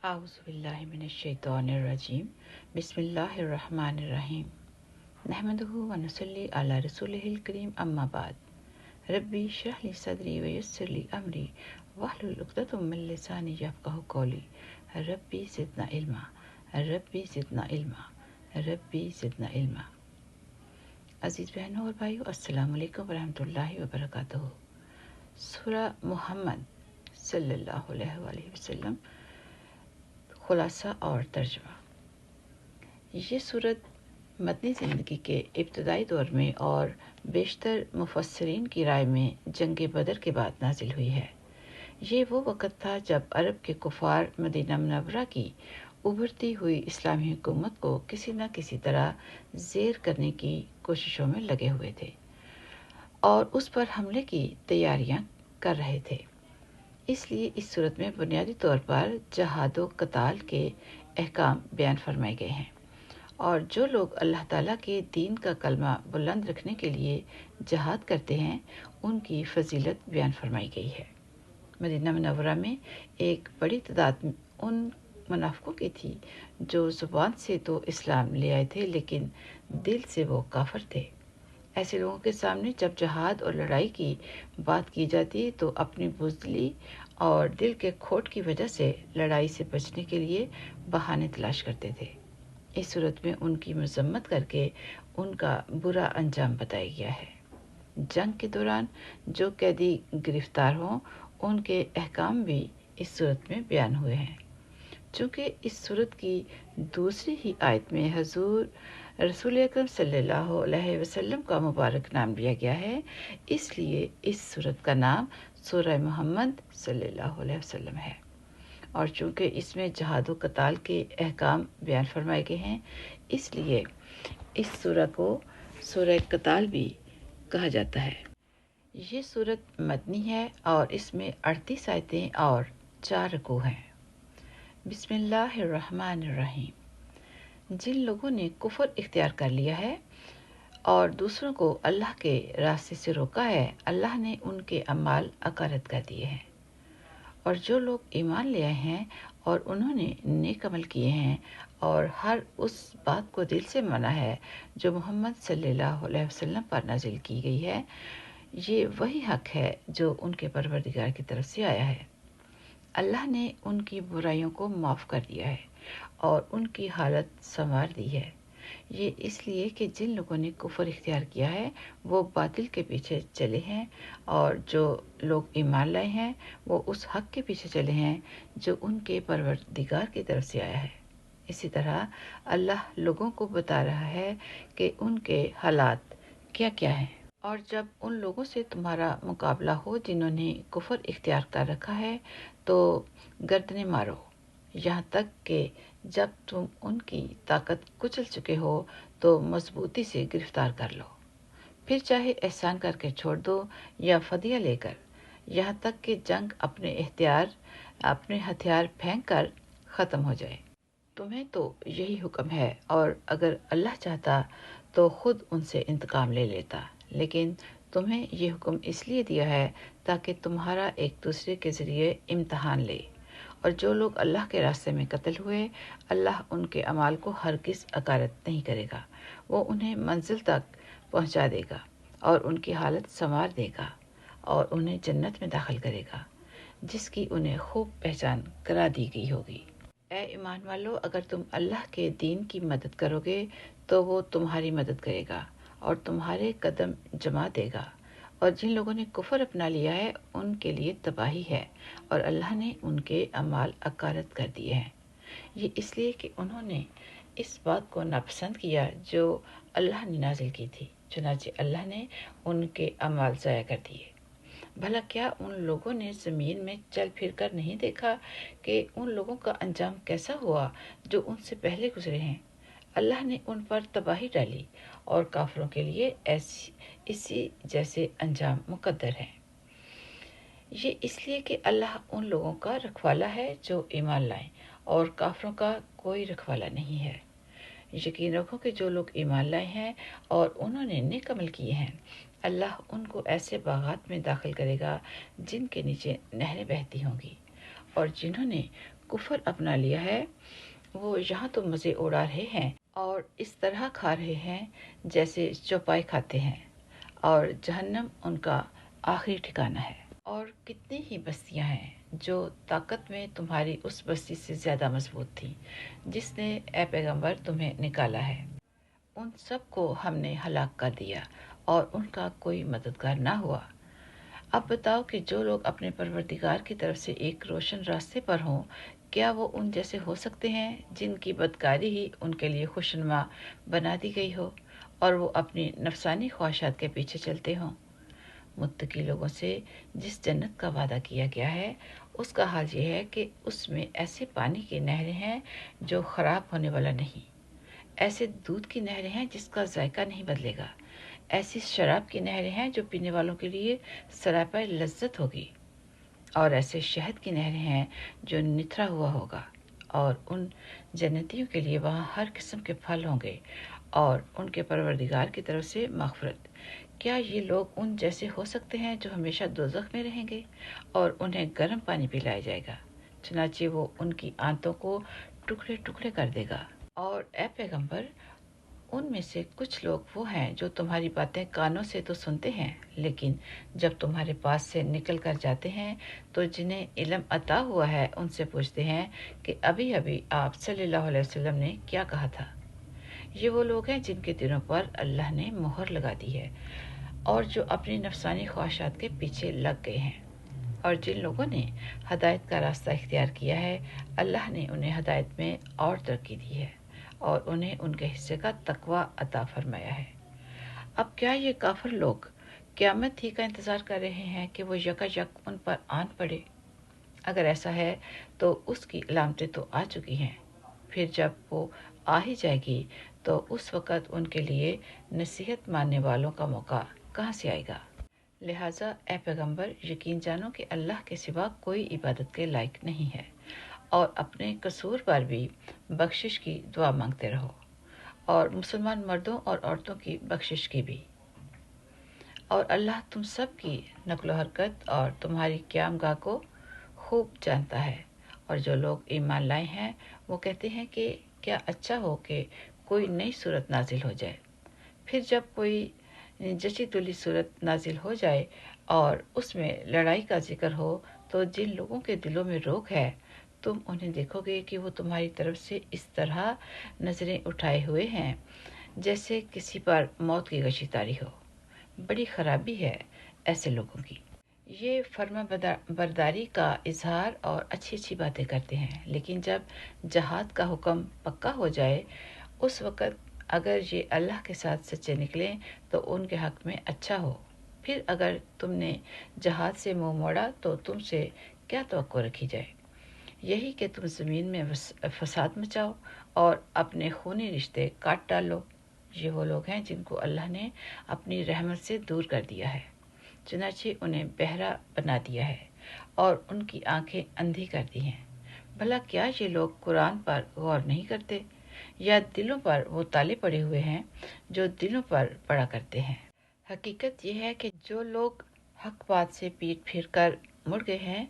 अऊज़ु बिल्लाहि मिनश्शैतानिर्रजीम बिस्मिल्लाहिर्रहमानिर्रहीम नहमदुहु व नुसल्ली अला रसूलिहिल करीम अम्मा बाद रब्बी इश्रह ली सदरी व यस्सिर ली अमरी वहलुल उक़दतम मिन लिसानी यफ़क़हू क़ौली रब्बी ज़िदना इल्मा रब्बी ज़िदना इल्मा रब्बी ज़िदना इल्मा। अज़ीज़ बहनों और भाइयों, अस्सलामु अलैकुम व रहमतुल्लाहि व बरकातुहू। सूरह मुहम्मद सल्लल्लाहु अलैहि वसल्लम खुलासा और तर्जुमा। ये सूरत मदनी ज़िंदगी के इब्तदाई दौर में और बेशतर मुफस्सिरीन की राय में जंग बदर के बाद नाजिल हुई है। ये वो वक़्त था जब अरब के कुफ़ार मदीना मुनव्वरा की उभरती हुई इस्लामी हुकूमत को किसी न किसी तरह ज़ेर करने की कोशिशों में लगे हुए थे और उस पर हमले की तैयारियां कर रहे थे। इसलिए इस सूरत में बुनियादी तौर पर जहाद व क़ताल के अहकाम बयान फरमाए गए हैं और जो लोग अल्लाह ताला के दीन का कलमा बुलंद रखने के लिए जहाद करते हैं उनकी फजीलत बयान फरमाई गई है। मदीना मुनव्वरा में एक बड़ी तादाद उन मुनाफिकों की थी जो ज़ुबान से तो इस्लाम ले आए थे लेकिन दिल से वो काफिर थे। ऐसे लोगों के सामने जब जहाद और लड़ाई की बात की जाती तो अपनी बुज़दिली और दिल के खोट की वजह से लड़ाई से बचने के लिए बहाने तलाश करते थे। इस सूरत में उनकी मज़म्मत करके उनका बुरा अंजाम बताया गया है। जंग के दौरान जो कैदी गिरफ्तार हों उनके अहकाम भी इस सूरत में बयान हुए हैं। चूँकि इस सूरत की दूसरी ही आयत में हजूर रसूल अकरम सल्लल्लाहु अलैहि वसल्लम का मुबारक नाम लिया गया है, इसलिए इस सूरत का नाम सूरह मुहम्मद सल्लल्लाहु अलैहि वसल्लम है। और चूँकि इसमें जहाद व क़ताल के अहकाम बयान फरमाए गए हैं, इसलिए इस सूरह को सूरह क़ताल भी कहा जाता है। ये सूरत मदनी है और इसमें 38 आयतें और 4 रुकू हैं। बिस्मिल्लाहिर्रहमानिर्रहीम। जिन लोगों ने कुफ्र इख्तियार कर लिया है और दूसरों को अल्लाह के रास्ते से रोका है, अल्लाह ने उनके अमाल अकारत कर दिए हैं। और जो लोग ईमान ले आए हैं और उन्होंने नेक अमल किए हैं और हर उस बात को दिल से माना है जो मोहम्मद सल्लल्लाहु अलैहि वसल्लम पर नाजिल की गई है, ये वही हक है जो उनके परवरदिगार की तरफ से आया है। अल्लाह ने उनकी बुराइयों को माफ़ कर दिया है और उनकी हालत संवार दी है। ये इसलिए कि जिन लोगों ने कुफ्र इख्तियार किया है वो बातिल के पीछे चले हैं और जो लोग ईमान लाए हैं वो उस हक के पीछे चले हैं जो उनके परवरदिगार की तरफ से आया है। इसी तरह अल्लाह लोगों को बता रहा है कि उनके हालात क्या क्या हैं। और जब उन लोगों से तुम्हारा मुकाबला हो जिन्होंने कुफ्र इख्तियार कर रखा है तो गर्दनें मारो, यहाँ तक कि जब तुम उनकी ताकत कुचल चुके हो तो मजबूती से गिरफ्तार कर लो। फिर चाहे एहसान करके छोड़ दो या फदिया लेकर, यहाँ तक कि जंग अपने हथियार फेंक कर ख़त्म हो जाए। तुम्हें तो यही हुक्म है और अगर अल्लाह चाहता तो खुद उनसे इंतकाम ले लेता, लेकिन तुम्हें ये हुक्म इसलिए दिया है ताकि तुम्हारा एक दूसरे के ज़रिए इम्तहान ले। और जो लोग अल्लाह के रास्ते में कत्ल हुए, अल्लाह उनके अमाल को हरगिज़ अकारत नहीं करेगा। वो उन्हें मंजिल तक पहुंचा देगा और उनकी हालत संवार देगा और उन्हें जन्नत में दाखिल करेगा जिसकी उन्हें खूब पहचान करा दी गई होगी। ए ईमान वालो, अगर तुम अल्लाह के दीन की मदद करोगे तो वो तुम्हारी मदद करेगा और तुम्हारे कदम जमा देगा। और जिन लोगों ने कुफ्र अपना लिया है उनके लिए तबाही है और अल्लाह ने उनके अमाल अकारत कर दिए हैं। ये इसलिए कि उन्होंने इस बात को नापसंद किया जो अल्लाह ने नाजिल की थी, चुनांचे अल्लाह ने उनके अमाल ज़ाया कर दिए। भला क्या उन लोगों ने ज़मीन में चल फिर कर नहीं देखा कि उन लोगों का अंजाम कैसा हुआ जो उनसे पहले गुजरे हैं। अल्लाह ने उन पर तबाही डाली और काफिरों के लिए इसी जैसे अंजाम मुकद्दर है। ये इसलिए कि अल्लाह उन लोगों का रखवाला है जो ईमान लाएं और काफिरों का कोई रखवाला नहीं है। यकीन रखो कि जो लोग ईमान लाए हैं और उन्होंने नेक अमल किए हैं, अल्लाह उनको ऐसे बागात में दाखिल करेगा जिनके नीचे नहरें बहती होंगी। और जिन्होंने कुफर अपना लिया है वो यहाँ तो मज़े उड़ा रहे हैं और इस तरह खा रहे हैं जैसे चौपाई खाते हैं, और जहन्नम उनका आखिरी ठिकाना है। और कितनी ही बस्तियां हैं जो ताकत में तुम्हारी उस बस्ती से ज़्यादा मजबूत थी जिसने ए पैगंबर तुम्हें निकाला है। उन सब को हमने हलाक कर दिया और उनका कोई मददगार ना हुआ। अब बताओ कि जो लोग अपने परवरदिगार की तरफ से एक रोशन रास्ते पर हों, क्या वो उन जैसे हो सकते हैं जिनकी बदकारी ही उनके लिए खुशनुमा बना दी गई हो और वो अपनी नफसानी ख्वाहिशात के पीछे चलते हों। मुत्तकी लोगों से जिस जन्नत का वादा किया गया है उसका हाल ये है कि उसमें ऐसे पानी की नहरें हैं जो खराब होने वाला नहीं, ऐसे दूध की नहरें हैं जिसका जायका नहीं बदलेगा, ऐसी शराब की नहरें हैं जो पीने वालों के लिए सरापा लज्जत होगी, और ऐसे शहद की नहरें हैं जो निथरा हुआ होगा, और उन जन्नतियों के लिए वहाँ हर किस्म के फल होंगे और उनके परवरदिगार की तरफ से मग़फ़िरत। क्या ये लोग उन जैसे हो सकते हैं जो हमेशा दोज़ख में रहेंगे और उन्हें गर्म पानी पिलाया जाएगा, चनाचे वो उनकी आंतों को टुकड़े टुकड़े कर देगा। और ए पैगंबर, उनमें से कुछ लोग वो हैं जो तुम्हारी बातें कानों से तो सुनते हैं, लेकिन जब तुम्हारे पास से निकल कर जाते हैं तो जिन्हें इल्म अता हुआ है उनसे पूछते हैं कि अभी अभी आप सल्लल्लाहु अलैहि वसल्लम ने क्या कहा था। ये वो लोग हैं जिनके दिलों पर अल्लाह ने मोहर लगा दी है और जो अपनी नफसानी ख्वाहिशात के पीछे लग गए हैं। और जिन लोगों ने हदायत का रास्ता इख्तियार किया है, अल्लाह ने उन्हें हदायत में और तरक्की दी है और उन्हें उनके हिस्से का तकवा अता फरमाया है। अब क्या ये काफिर लोग क़यामत ही का इंतज़ार कर रहे हैं कि वो यकायक उन पर आन पड़े? अगर ऐसा है तो उसकी अलामतें तो आ चुकी हैं। फिर जब वो आ ही जाएगी तो उस वक़्त उनके लिए नसीहत मानने वालों का मौका कहाँ से आएगा। लिहाजा ए पैगंबर, यकीन जानो कि अल्लाह के सिवा कोई इबादत के लायक नहीं है, और अपने कसूर पर भी बख्शिश की दुआ मांगते रहो, और मुसलमान मर्दों और औरतों की बख्शिश की भी। और अल्लाह तुम सब की नक्लो हरकत और तुम्हारी क़यामगाह को खूब जानता है। और जो लोग ईमान लाए हैं वो कहते हैं कि क्या अच्छा हो कि कोई नई सूरत नाजिल हो जाए। फिर जब कोई जची तुली सूरत नाजिल हो जाए और उसमें लड़ाई का जिक्र हो तो जिन लोगों के दिलों में रोग है तुम उन्हें देखोगे कि वो तुम्हारी तरफ से इस तरह नज़रें उठाए हुए हैं जैसे किसी पर मौत की गशीतारी हो। बड़ी खराबी है ऐसे लोगों की। ये फर्मा बरदारी का इजहार और अच्छी अच्छी बातें करते हैं, लेकिन जब जहाद का हुक्म पक्का हो जाए उस वक़्त अगर ये अल्लाह के साथ सच्चे निकलें तो उनके हक में अच्छा हो। फिर अगर तुमने जहाद से मुंह मोड़ा तो तुमसे क्या तवक्को रखी जाए? यही कि तुम ज़मीन में फसाद मचाओ और अपने खूनी रिश्ते काट डालो। ये वो लोग हैं जिनको अल्लाह ने अपनी रहमत से दूर कर दिया है, चुनाचे उन्हें बहरा बना दिया है और उनकी आंखें अंधी कर दी हैं। भला क्या ये लोग कुरान पर गौर नहीं करते, या दिलों पर वो ताले पड़े हुए हैं जो दिलों पर पड़ा करते हैं? हकीकत यह है कि जो लोग हक बात से पीठ फिर कर मुड़ गए हैं,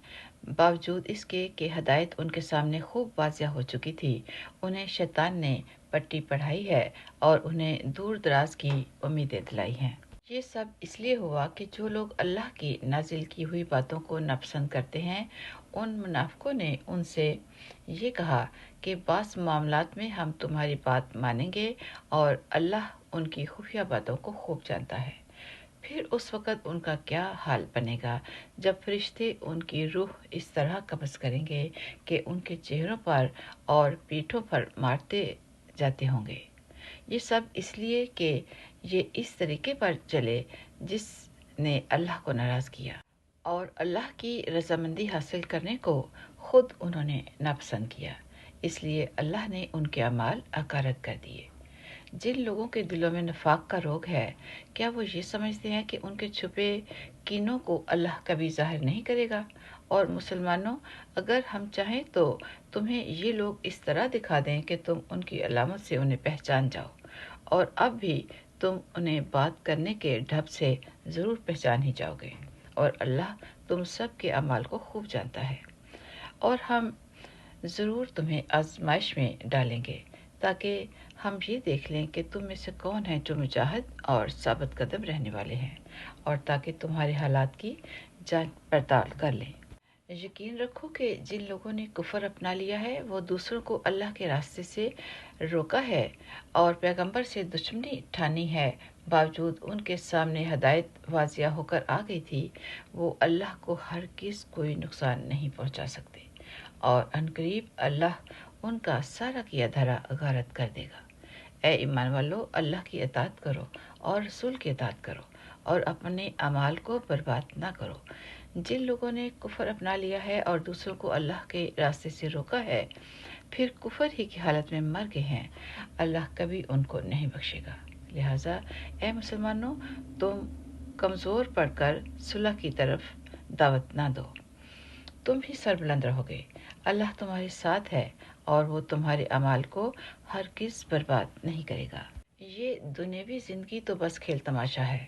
बावजूद इसके कि हदायत उनके सामने खूब वाज़िया हो चुकी थी, उन्हें शैतान ने पट्टी पढ़ाई है और उन्हें दूर दराज की उम्मीदें दिलाई हैं। ये सब इसलिए हुआ कि जो लोग अल्लाह की नाजिल की हुई बातों को नापसंद करते हैं, उन मुनाफिकों ने उनसे ये कहा कि बास मामलात में हम तुम्हारी बात मानेंगे और अल्लाह उनकी खुफिया बातों को खूब जानता है। फिर उस वक़्त उनका क्या हाल बनेगा जब फरिश्ते उनकी रूह इस तरह कब्ज़ करेंगे कि उनके चेहरों पर और पीठों पर मारते जाते होंगे। ये सब इसलिए कि ये इस तरीके पर चले जिसने अल्लाह को नाराज़ किया, और अल्लाह की रज़ामंदी हासिल करने को खुद उन्होंने नापसंद किया। इसलिए अल्लाह ने उनके अमाल अकारत कर दिए। जिन लोगों के दिलों में नफाक का रोग है, क्या वो ये समझते हैं कि उनके छुपे कीनों को अल्लाह कभी जाहिर नहीं करेगा? और मुसलमानों, अगर हम चाहें तो तुम्हें ये लोग इस तरह दिखा दें कि तुम उनकी अलामत से उन्हें पहचान जाओ, और अब भी तुम उन्हें बात करने के ढब से ज़रूर पहचान ही जाओगे, और अल्लाह तुम सब के अमाल को खूब जानता है। और हम ضرور تمہیں آزمائش میں ڈالیں گے تاکہ ہم یہ دیکھ لیں کہ تم میں سے کون ہیں جو مجاہد اور ثابت قدم رہنے والے ہیں، اور تاکہ تمہارے حالات کی جانچ پڑتال کر لیں۔ یقین رکھو کہ جن لوگوں نے کفر اپنا لیا ہے وہ دوسروں کو اللہ کے راستے سے روکا ہے اور پیغمبر سے دشمنی ٹھانی ہے، باوجود ان کے سامنے ہدایت واضح ہو کر آ گئی تھی، وہ اللہ کو ہرگز کوئی نقصان نہیں پہنچا سکتے، اور عنقریب اللہ ان کا سارا کیا دھرا غارت کر دے گا۔ اے ایمان والو، اللہ کی اطاعت کرو اور رسول کی اطاعت کرو اور اپنے اعمال کو برباد نہ کرو۔ جن لوگوں نے کفر اپنا لیا ہے اور دوسروں کو اللہ کے راستے سے روکا ہے، پھر کفر ہی کی حالت میں مر گئے ہیں، اللہ کبھی ان کو نہیں بخشے گا۔ لہٰذا اے مسلمانوں، تم کمزور پڑ کر صلح کی طرف دعوت نہ دو، تم ہی سربلند رہو گے۔ اللہ تمہارے ساتھ ہے اور وہ تمہارے اعمال کو ہرگز برباد نہیں کرے گا۔ یہ دنیاوی زندگی تو بس کھیل تماشا ہے،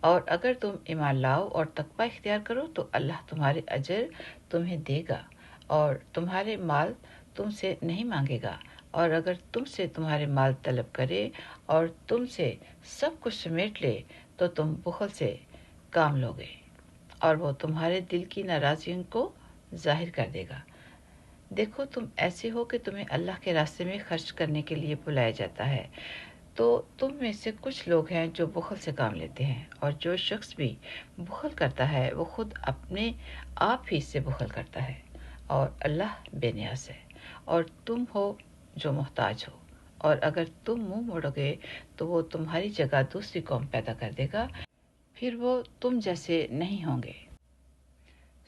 اور اگر تم ایمان لاؤ اور تقوی اختیار کرو تو اللہ تمہارے اجر تمہیں دے گا اور تمہارے مال تم سے نہیں مانگے گا، اور اگر تم سے تمہارے مال طلب کرے اور تم سے سب کچھ سمیٹ لے تو تم بخل سے کام لوگے، اور وہ تمہارے دل کی ناراضیوں کو ظاہر کر دے گا۔ دیکھو، تم ایسے ہو کہ تمہیں اللہ کے راستے میں خرچ کرنے کے لیے بلایا جاتا ہے، تو تم میں سے کچھ لوگ ہیں جو بخل سے کام لیتے ہیں، اور جو شخص بھی بخل کرتا ہے وہ خود اپنے آپ ہی سے بخل کرتا ہے، اور اللہ بے نیاز ہے، اور تم ہو جو محتاج ہو، اور اگر تم منہ موڑو گے تو وہ تمہاری جگہ دوسری قوم پیدا کر دے گا، پھر وہ تم جیسے نہیں ہوں گے۔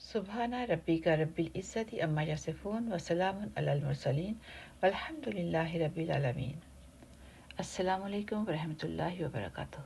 سبحان ربک رب العزت عما یصفون وسلام علی المرسلین والحمد للہ رب العالمین۔ السلام علیکم ورحمۃ اللہ وبرکاتہ۔